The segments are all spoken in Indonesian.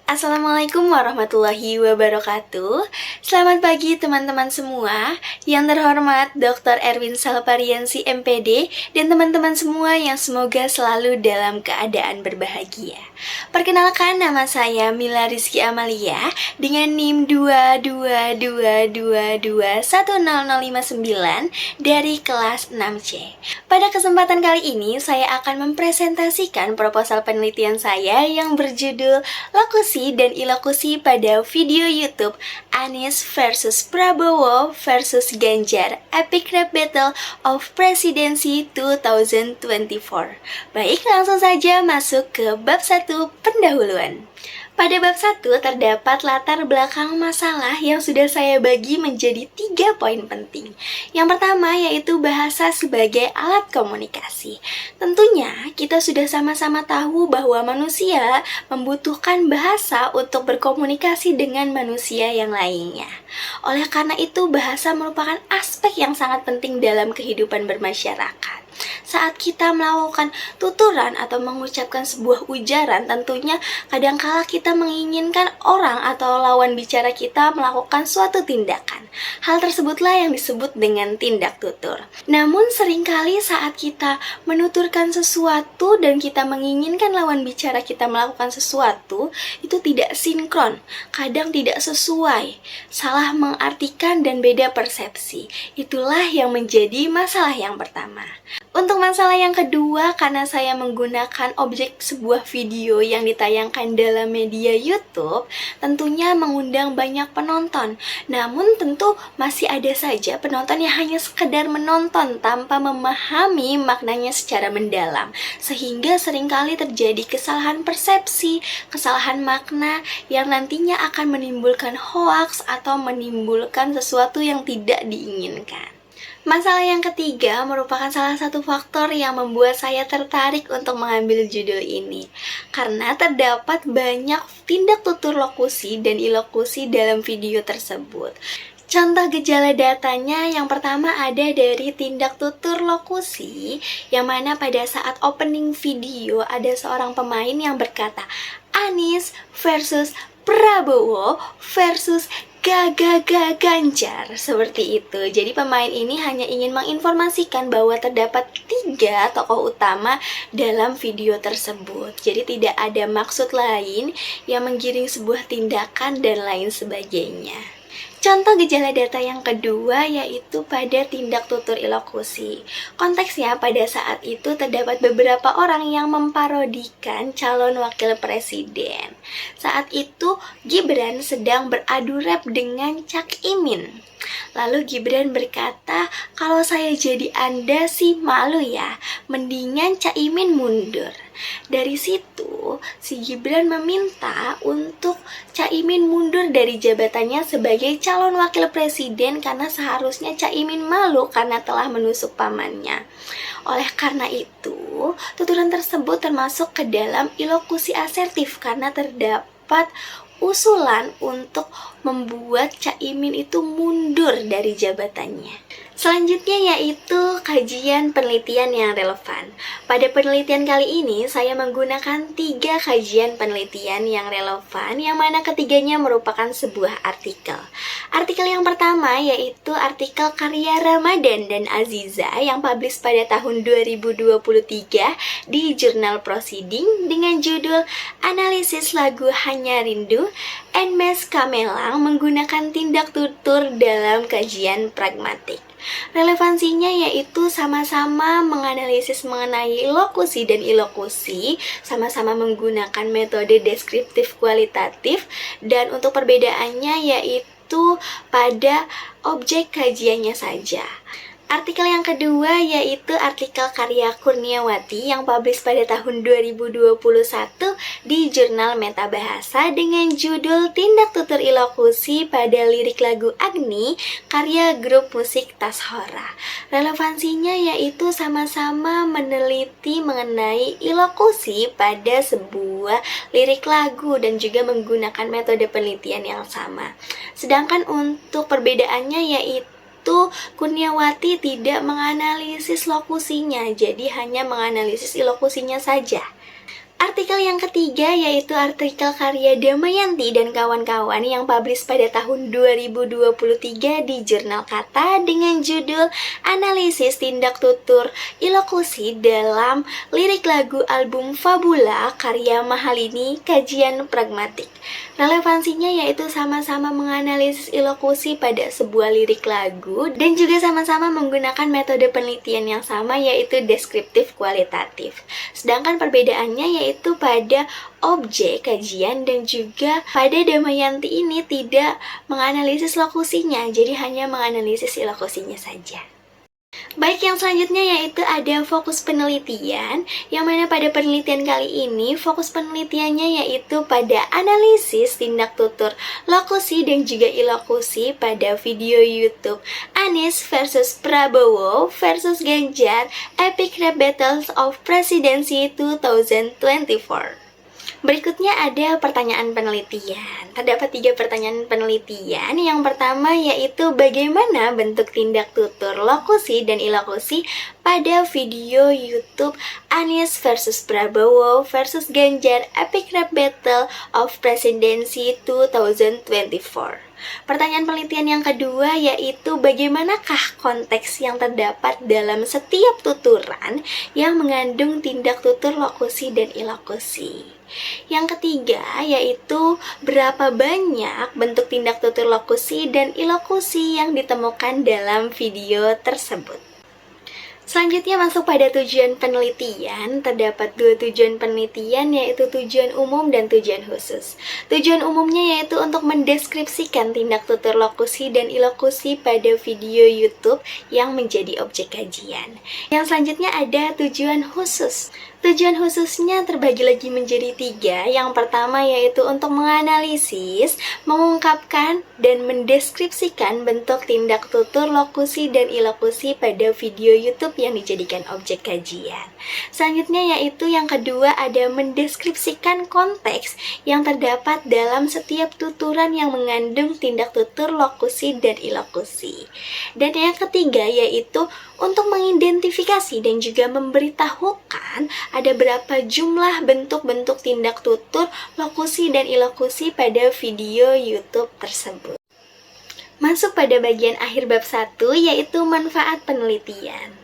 Assalamualaikum warahmatullahi wabarakatuh. Selamat pagi teman-teman semua. Yang terhormat Dr. Erwin Salpariansi MPD dan teman-teman semua yang semoga selalu dalam keadaan berbahagia. Perkenalkan, nama saya Mila Rizky Amalia dengan NIM 22222100059 dari kelas 6C. Pada kesempatan kali ini saya akan mempresentasikan proposal penelitian saya yang berjudul Lokusi dan Ilokusi pada video YouTube Anies versus Prabowo versus Ganjar Epic Rap Battle of Presidency 2024. Baik, langsung saja masuk ke bab 1 pendahuluan. Pada bab 1 terdapat latar belakang masalah yang sudah saya bagi menjadi 3 poin penting. Yang pertama yaitu bahasa sebagai alat komunikasi. Tentunya kita sudah sama-sama tahu bahwa manusia membutuhkan bahasa untuk berkomunikasi dengan manusia yang lainnya. Oleh karena itu bahasa merupakan aspek yang sangat penting dalam kehidupan bermasyarakat. Saat kita melakukan tuturan atau mengucapkan sebuah ujaran, tentunya kadangkala kita menginginkan orang atau lawan bicara kita melakukan suatu tindakan. Hal tersebutlah yang disebut dengan tindak tutur. Namun seringkali saat kita menuturkan sesuatu dan kita menginginkan lawan bicara kita melakukan sesuatu, itu tidak sinkron, kadang tidak sesuai, salah mengartikan dan beda persepsi. Itulah yang menjadi masalah yang pertama. Untuk masalah yang kedua, karena saya menggunakan objek sebuah video yang ditayangkan dalam media YouTube, tentunya mengundang banyak penonton. Namun tentu masih ada saja penonton yang hanya sekedar menonton tanpa memahami maknanya secara mendalam. Sehingga seringkali terjadi kesalahan persepsi, kesalahan makna yang nantinya akan menimbulkan hoaks atau menimbulkan sesuatu yang tidak diinginkan. Masalah yang ketiga merupakan salah satu faktor yang membuat saya tertarik untuk mengambil judul ini. Karena terdapat banyak tindak tutur lokusi dan ilokusi dalam video tersebut. Contoh gejala datanya yang pertama ada dari tindak tutur lokusi, yang mana pada saat opening video ada seorang pemain yang berkata Anies versus Prabowo versus Ganjar, seperti itu. Jadi pemain ini hanya ingin menginformasikan bahwa terdapat 3 tokoh utama dalam video tersebut. Jadi tidak ada maksud lain yang menggiring sebuah tindakan dan lain sebagainya. Contoh gejala data yang kedua yaitu pada tindak tutur ilokusi. Konteksnya pada saat itu terdapat beberapa orang yang memparodikan calon wakil presiden. Saat itu Gibran sedang beradu rap dengan Cak Imin. Lalu Gibran berkata, kalau saya jadi Anda sih malu ya, mendingan Cak Imin mundur. Dari situ, si Gibran meminta untuk Cak Imin mundur dari jabatannya sebagai calon wakil presiden karena seharusnya Cak Imin malu karena telah menusuk pamannya. Oleh karena itu, tuturan tersebut termasuk ke dalam ilokusi asertif karena terdapat usulan untuk membuat Cak Imin itu mundur dari jabatannya. Selanjutnya yaitu kajian penelitian yang relevan. Pada penelitian kali ini saya menggunakan 3 kajian penelitian yang relevan, yang mana ketiganya merupakan sebuah artikel. Artikel yang pertama yaitu artikel karya Ramadan dan Aziza yang publish pada tahun 2023 di jurnal Proceeding dengan judul Analisis Lagu Hanya Rindu Enmes Kamelang menggunakan tindak tutur dalam kajian pragmatik. Relevansinya yaitu sama-sama menganalisis mengenai lokusi dan ilokusi, sama-sama menggunakan metode deskriptif kualitatif, dan untuk perbedaannya yaitu pada objek kajiannya saja. Artikel yang kedua yaitu artikel karya Kurniawati yang publish pada tahun 2021 di jurnal Metabahasa dengan judul Tindak Tutur Ilokusi pada Lirik Lagu Agni karya grup musik Tashora. Relevansinya yaitu sama-sama meneliti mengenai ilokusi pada sebuah lirik lagu dan juga menggunakan metode penelitian yang sama. Sedangkan untuk perbedaannya yaitu Kurniawati tidak menganalisis lokusinya, jadi hanya menganalisis ilokusinya saja. Artikel yang ketiga yaitu artikel karya Damayanti dan kawan-kawan yang publish pada tahun 2023 di Jurnal Kata dengan judul Analisis Tindak Tutur Ilokusi dalam Lirik Lagu Album Fabula karya Mahalini Kajian Pragmatik. Relevansinya yaitu sama-sama menganalisis ilokusi pada sebuah lirik lagu dan juga sama-sama menggunakan metode penelitian yang sama yaitu deskriptif kualitatif. Sedangkan perbedaannya yaitu pada objek kajian dan juga pada Damayanti ini tidak menganalisis lokusinya, jadi hanya menganalisis ilokusinya saja. Baik, yang selanjutnya yaitu ada fokus penelitian, yang mana pada penelitian kali ini fokus penelitiannya yaitu pada analisis tindak tutur lokusi dan juga ilokusi pada video YouTube Anies versus Prabowo versus Ganjar Epic Rap Battles of Presidency 2024. Berikutnya ada pertanyaan penelitian. Terdapat 3 pertanyaan penelitian. Yang pertama yaitu bagaimana bentuk tindak tutur lokusi dan ilokusi pada video YouTube Anies versus Prabowo versus Ganjar Epic Rap Battle of Presidency 2024. Pertanyaan penelitian yang kedua yaitu bagaimanakah konteks yang terdapat dalam setiap tuturan yang mengandung tindak tutur lokusi dan ilokusi. Yang ketiga yaitu berapa banyak bentuk tindak tutur lokusi dan ilokusi yang ditemukan dalam video tersebut. Selanjutnya masuk pada tujuan penelitian. Terdapat 2 tujuan penelitian yaitu tujuan umum dan tujuan khusus. Tujuan umumnya yaitu untuk mendeskripsikan tindak tutur lokusi dan ilokusi pada video YouTube yang menjadi objek kajian. Yang selanjutnya ada tujuan khusus. Tujuan khususnya terbagi lagi menjadi 3. Yang pertama yaitu untuk menganalisis, mengungkapkan, dan mendeskripsikan bentuk tindak tutur lokusi dan ilokusi pada video YouTube yang dijadikan objek kajian. Selanjutnya yaitu yang kedua ada mendeskripsikan konteks yang terdapat dalam setiap tuturan yang mengandung tindak tutur lokusi dan ilokusi. Dan yang ketiga yaitu untuk mengidentifikasi dan juga memberitahukan ada berapa jumlah bentuk-bentuk tindak tutur lokusi dan ilokusi pada video YouTube tersebut. Masuk pada bagian akhir bab 1 yaitu manfaat penelitian.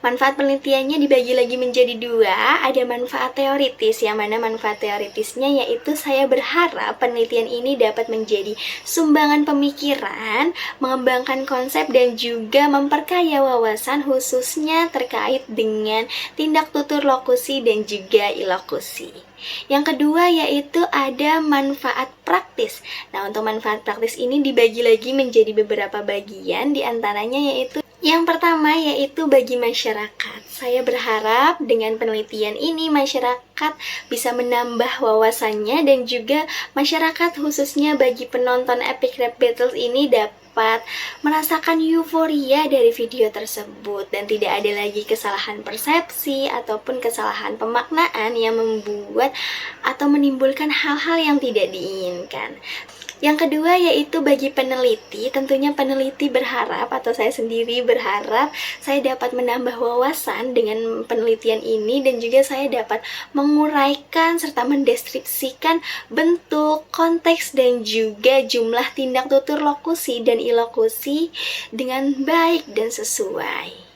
Manfaat penelitiannya dibagi lagi menjadi 2. Ada manfaat teoritis, yang mana manfaat teoritisnya yaitu saya berharap penelitian ini dapat menjadi sumbangan pemikiran, mengembangkan konsep dan juga memperkaya wawasan khususnya terkait dengan tindak tutur lokusi dan juga ilokusi. Yang kedua yaitu ada manfaat praktis. Nah, untuk manfaat praktis ini dibagi lagi menjadi beberapa bagian, diantaranya yaitu yang pertama yaitu bagi masyarakat. Saya berharap dengan penelitian ini masyarakat bisa menambah wawasannya dan juga masyarakat khususnya bagi penonton Epic Rap Battles ini dapat merasakan euforia dari video tersebut dan tidak ada lagi kesalahan persepsi ataupun kesalahan pemaknaan yang membuat atau menimbulkan hal-hal yang tidak diinginkan. Yang kedua yaitu bagi peneliti, tentunya peneliti berharap atau saya sendiri berharap saya dapat menambah wawasan dengan penelitian ini dan juga saya dapat menguraikan serta mendeskripsikan bentuk, konteks dan juga jumlah tindak tutur lokusi dan ilokusi dengan baik dan sesuai.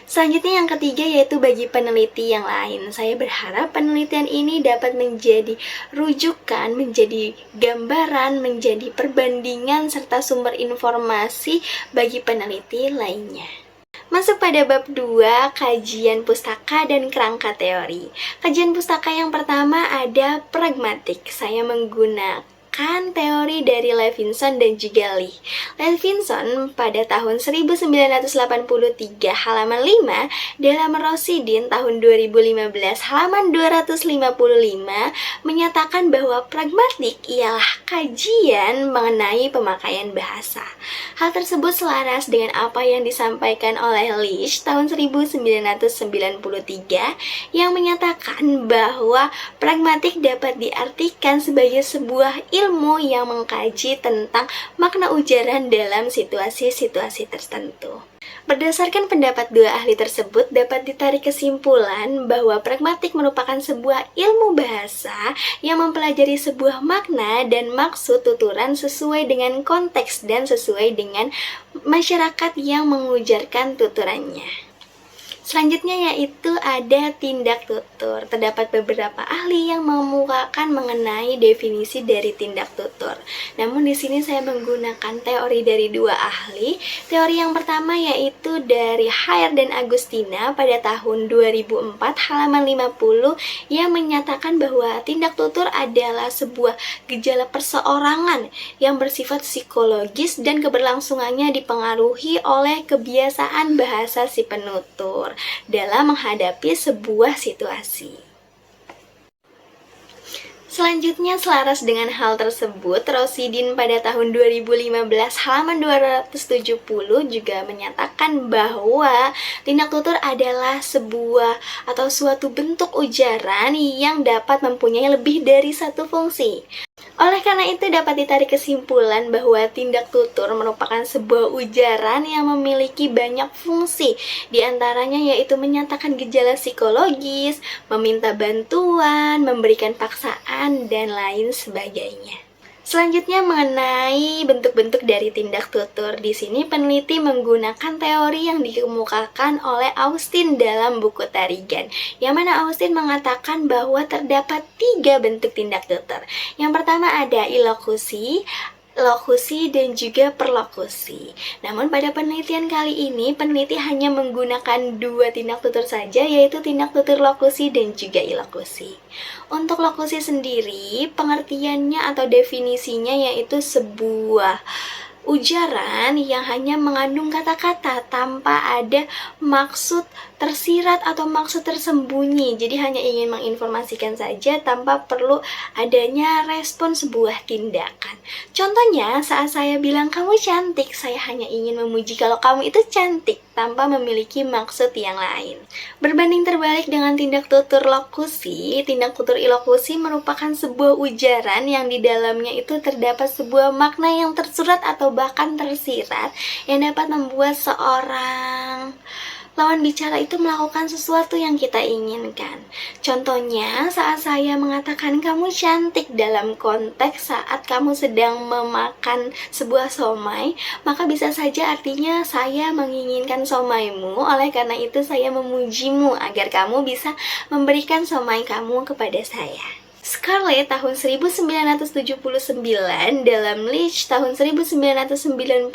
Selanjutnya yang ketiga yaitu bagi peneliti yang lain. Saya berharap penelitian ini dapat menjadi rujukan, menjadi gambaran, menjadi perbandingan serta sumber informasi bagi peneliti lainnya. Masuk pada bab 2, kajian pustaka dan kerangka teori. Kajian pustaka yang pertama ada pragmatik. Saya menggunakan teori dari Levinson dan juga Lee. Levinson pada tahun 1983 halaman 5 dalam Rosidin tahun 2015 halaman 255 menyatakan bahwa pragmatik ialah kajian mengenai pemakaian bahasa. Hal tersebut selaras dengan apa yang disampaikan oleh Leach tahun 1993 yang menyatakan bahwa pragmatik dapat diartikan sebagai sebuah ilmu yang mengkaji tentang makna ujaran dalam situasi-situasi tertentu. Berdasarkan pendapat dua ahli tersebut, dapat ditarik kesimpulan bahwa pragmatik merupakan sebuah ilmu bahasa yang mempelajari sebuah makna dan maksud tuturan sesuai dengan konteks dan sesuai dengan masyarakat yang mengujarkan tuturannya. Selanjutnya yaitu ada tindak tutur. Terdapat beberapa ahli yang mengemukakan mengenai definisi dari tindak tutur. Namun di sini saya menggunakan teori dari dua ahli. Teori yang pertama yaitu dari Haier dan Agustina pada tahun 2004 halaman 50 yang menyatakan bahwa tindak tutur adalah sebuah gejala perseorangan yang bersifat psikologis dan keberlangsungannya dipengaruhi oleh kebiasaan bahasa si penutur dalam menghadapi sebuah situasi. Selanjutnya, selaras dengan hal tersebut, Rosidin pada tahun 2015 halaman 270 juga menyatakan bahwa tindak tutur adalah sebuah atau suatu bentuk ujaran yang dapat mempunyai lebih dari satu fungsi. Oleh karena itu dapat ditarik kesimpulan bahwa tindak tutur merupakan sebuah ujaran yang memiliki banyak fungsi. Di antaranya yaitu menyatakan gejala psikologis, meminta bantuan, memberikan paksaan, dan lain sebagainya. Selanjutnya mengenai bentuk-bentuk dari tindak tutur. Di sini peneliti menggunakan teori yang dikemukakan oleh Austin dalam buku Tarigan, yang mana Austin mengatakan bahwa terdapat 3 bentuk tindak tutur. Yang pertama ada ilokusi, lokusi, dan juga perlokusi. Namun pada penelitian kali ini, peneliti hanya menggunakan 2 tindak tutur saja, yaitu tindak tutur lokusi dan juga ilokusi. Untuk lokusi sendiri, pengertiannya atau definisinya yaitu sebuah ujaran yang hanya mengandung kata-kata tanpa ada maksud tersirat atau maksud tersembunyi. Jadi hanya ingin menginformasikan saja tanpa perlu adanya respon sebuah tindakan. Contohnya saat saya bilang kamu cantik, saya hanya ingin memuji kalau kamu itu cantik tanpa memiliki maksud yang lain. Berbanding terbalik dengan tindak tutur lokusi, tindak tutur ilokusi merupakan sebuah ujaran yang di dalamnya itu terdapat sebuah makna yang tersurat atau bahkan tersirat yang dapat membuat seorang lawan bicara itu melakukan sesuatu yang kita inginkan. Contohnya saat saya mengatakan kamu cantik dalam konteks saat kamu sedang memakan sebuah somai, maka bisa saja artinya saya menginginkan somaimu, oleh karena itu saya memujimu agar kamu bisa memberikan somai kamu kepada saya. Scarlett tahun 1979 dalam Leach tahun 1993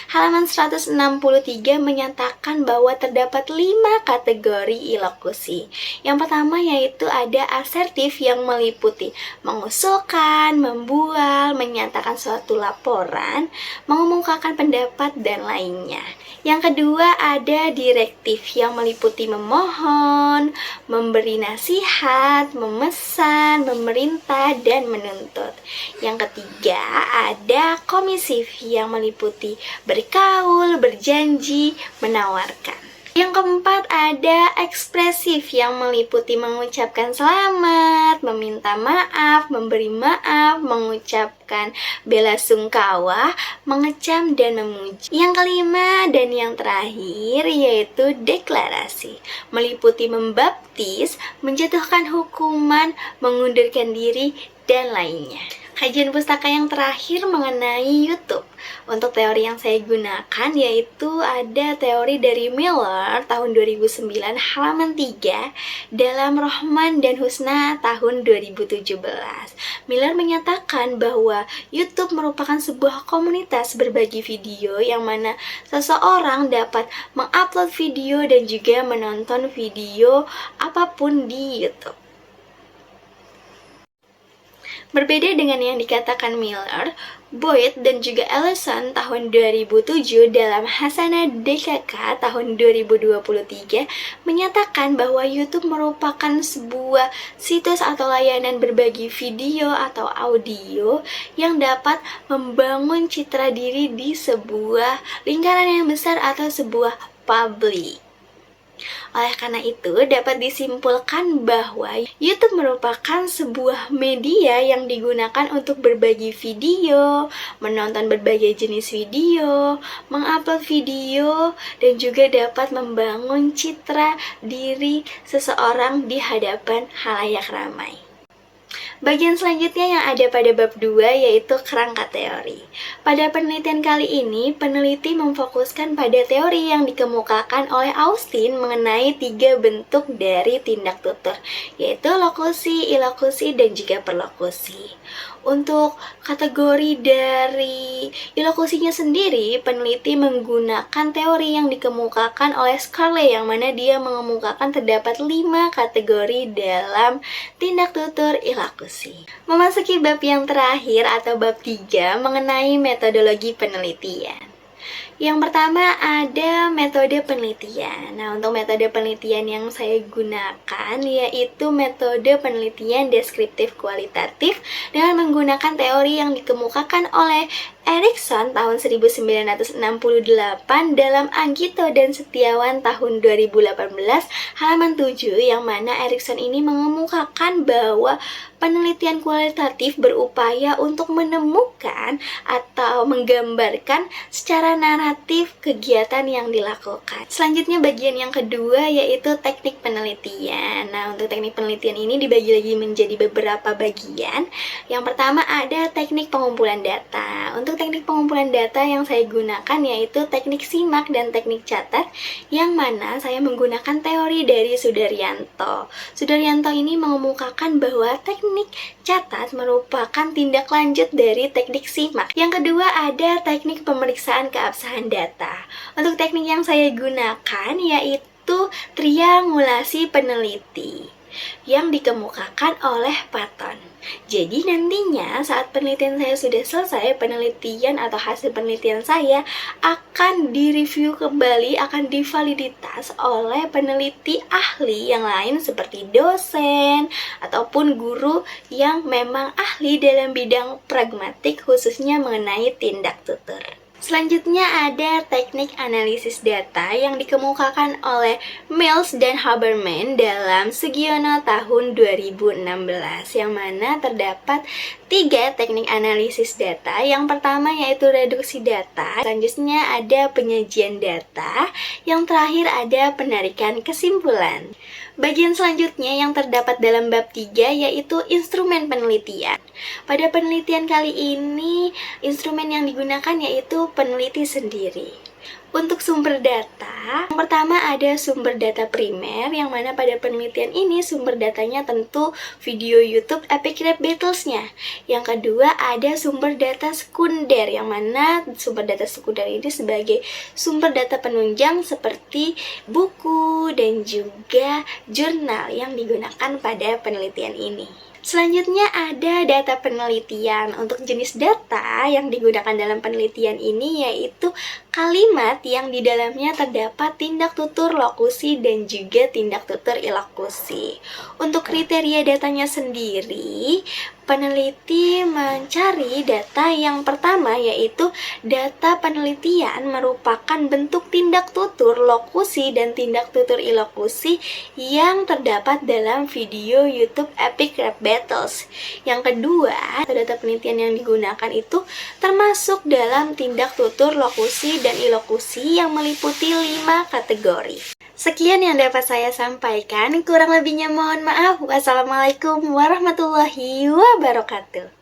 halaman 163 menyatakan bahwa terdapat 5 kategori ilokusi. Yang pertama yaitu ada asertif yang meliputi mengusulkan, membual, menyatakan suatu laporan, mengemukakan pendapat, dan lainnya. Yang kedua ada direktif yang meliputi memohon, memberi nasihat, memesan, memerintah, dan menuntut. Yang ketiga ada komisif yang meliputi berkaul, berjanji, menawarkan. Yang keempat ada ekspresif yang meliputi mengucapkan selamat, meminta maaf, memberi maaf, mengucapkan bela sungkawa, mengecam, dan memuji. Yang kelima dan yang terakhir yaitu deklarasi, meliputi membaptis, menjatuhkan hukuman, mengundurkan diri, dan lainnya. Kajian pustaka yang terakhir mengenai YouTube. Untuk teori yang saya gunakan yaitu ada teori dari Miller tahun 2009 halaman 3 dalam Rohman dan Husna tahun 2017. Miller menyatakan bahwa YouTube merupakan sebuah komunitas berbagi video yang mana seseorang dapat mengupload video dan juga menonton video apapun di YouTube. Berbeda dengan yang dikatakan Miller, Boyd dan juga Ellison tahun 2007 dalam Hasana DKK tahun 2023 menyatakan bahwa YouTube merupakan sebuah situs atau layanan berbagi video atau audio yang dapat membangun citra diri di sebuah lingkaran yang besar atau sebuah publik. Oleh karena itu, dapat disimpulkan bahwa YouTube merupakan sebuah media yang digunakan untuk berbagi video, menonton berbagai jenis video, mengupload video, dan juga dapat membangun citra diri seseorang di hadapan khalayak ramai. Bagian selanjutnya yang ada pada bab 2 yaitu kerangka teori. Pada penelitian kali ini, peneliti memfokuskan pada teori yang dikemukakan oleh Austin mengenai 3 bentuk dari tindak tutur, yaitu lokusi, ilokusi, dan juga perlokusi. Untuk kategori dari ilokusinya sendiri, peneliti menggunakan teori yang dikemukakan oleh Scarlett, yang mana dia mengemukakan terdapat 5 kategori dalam tindak tutur ilokusi. Memasuki bab yang terakhir atau bab 3 mengenai metodologi penelitian. Yang pertama ada metode penelitian. Nah, untuk metode penelitian yang saya gunakan yaitu metode penelitian deskriptif kualitatif dengan menggunakan teori yang dikemukakan oleh Erikson tahun 1968 dalam Anggito dan Setiawan tahun 2018 halaman 7, yang mana Erikson ini mengemukakan bahwa penelitian kualitatif berupaya untuk menemukan atau menggambarkan secara naratif kegiatan yang dilakukan. Selanjutnya bagian yang kedua yaitu teknik penelitian. Nah, untuk teknik penelitian ini dibagi lagi menjadi beberapa bagian. Yang pertama ada teknik pengumpulan data. Untuk teknik pengumpulan data yang saya gunakan yaitu teknik simak dan teknik catat, yang mana saya menggunakan teori dari Sudaryanto. Sudaryanto ini mengemukakan bahwa teknik catat merupakan tindak lanjut dari teknik simak. Yang kedua ada teknik pemeriksaan keabsahan data. Untuk teknik yang saya gunakan yaitu triangulasi peneliti yang dikemukakan oleh Patton. Jadi nantinya saat penelitian saya sudah selesai, penelitian atau hasil penelitian saya akan direview kembali, akan divaliditas oleh peneliti ahli yang lain seperti dosen ataupun guru yang memang ahli dalam bidang pragmatik khususnya mengenai tindak tutur. Selanjutnya ada teknik analisis data yang dikemukakan oleh Mills dan Haberman dalam Sugiono tahun 2016, yang mana terdapat 3 teknik analisis data. Yang pertama yaitu reduksi data, selanjutnya ada penyajian data, yang terakhir ada penarikan kesimpulan. Bagian selanjutnya yang terdapat dalam bab 3 yaitu instrumen penelitian. Pada penelitian kali ini, instrumen yang digunakan yaitu peneliti sendiri. Untuk sumber data, yang pertama ada sumber data primer, yang mana pada penelitian ini sumber datanya tentu video YouTube Epic Rap Battles-nya. Yang kedua ada sumber data sekunder, yang mana sumber data sekunder ini sebagai sumber data penunjang seperti buku dan juga jurnal yang digunakan pada penelitian ini. Selanjutnya ada data penelitian. Untuk jenis data yang digunakan dalam penelitian ini yaitu kalimat yang di dalamnya terdapat tindak tutur lokusi dan juga tindak tutur ilokusi. Untuk kriteria datanya sendiri, peneliti mencari data yang pertama yaitu data penelitian merupakan bentuk tindak tutur lokusi dan tindak tutur ilokusi yang terdapat dalam video YouTube Epic Rap Battles. Yang kedua, data penelitian yang digunakan itu termasuk dalam tindak tutur lokusi dan ilokusi yang meliputi 5 kategori. Sekian yang dapat saya sampaikan, kurang lebihnya mohon maaf. Wassalamualaikum warahmatullahi wabarakatuh.